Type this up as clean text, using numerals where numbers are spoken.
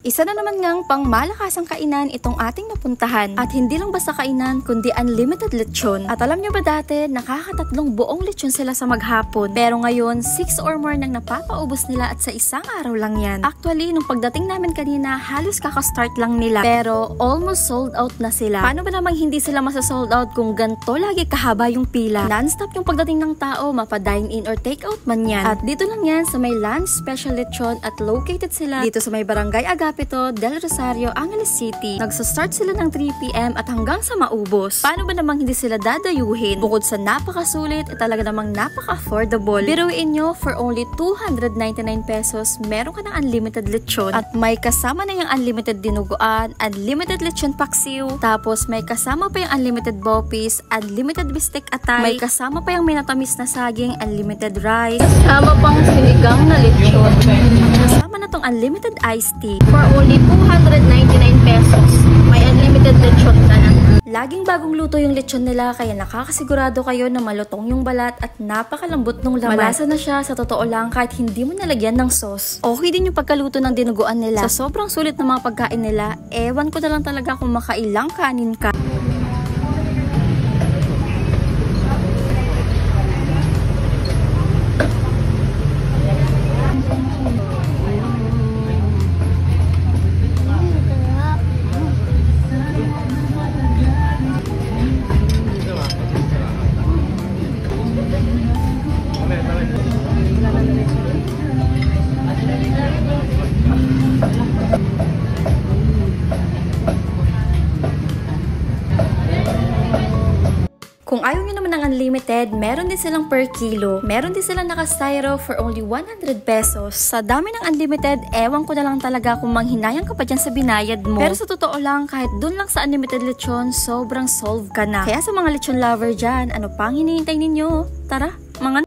Isa na naman ngang pang malakasang kainan itong ating napuntahan. At hindi lang basta kainan, kundi unlimited lechon. At alam nyo ba dati, nakakatatlong buong lechon sila sa maghapon. Pero ngayon, 6 or more nang napapaubos nila at sa isang araw lang yan. Actually, nung pagdating namin kanina, halos kakastart lang nila. Pero almost sold out na sila. Paano ba namang hindi sila masa-sold out kung ganito lagi kahaba yung pila? Non-stop yung pagdating ng tao, mapa-dine-in or take-out man yan. At dito lang yan sa may lunch special lechon at located sila dito sa may barangay Agapito, Del Rosario, Angeles City. Nagsa-start sila ng 3 PM at hanggang sa maubos. Paano ba namang hindi sila dadayuhin? Bukod sa napakasulit, talaga namang napaka-affordable. Biruin nyo, for only 299 pesos, meron ka ng unlimited lechon. At may kasama na yung unlimited dinuguan, unlimited lechon paksiw, tapos may kasama pa yung unlimited bopis, unlimited bistek atay, may kasama pa yung minatamis na saging, unlimited rice, kasama pang sinigang na lechon. Kasama na tong unlimited iced tea. For only 299 pesos, may unlimited lechon ka na. Laging bagong luto yung lechon nila, kaya nakakasigurado kayo na malutong yung balat at napakalambot nung laman. Malasa na siya, sa totoo lang, kahit hindi mo nalagyan ng sauce. Okay din yung pagkaluto ng dinuguan nila. Sa sobrang sulit ng mga pagkain nila, ewan ko na lang talaga kung makailang kanin ka. Kung ayaw nyo naman ng unlimited, meron din silang per kilo. Meron din silang naka-styro for only 100 pesos. Sa dami ng unlimited, ewan ko na lang talaga kung manghinayang ka pa dyan sa binayad mo. Pero sa totoo lang, kahit dun lang sa unlimited lechon, sobrang solve ka na. Kaya sa mga lechon lover dyan, ano pang hinihintay ninyo? Tara, mga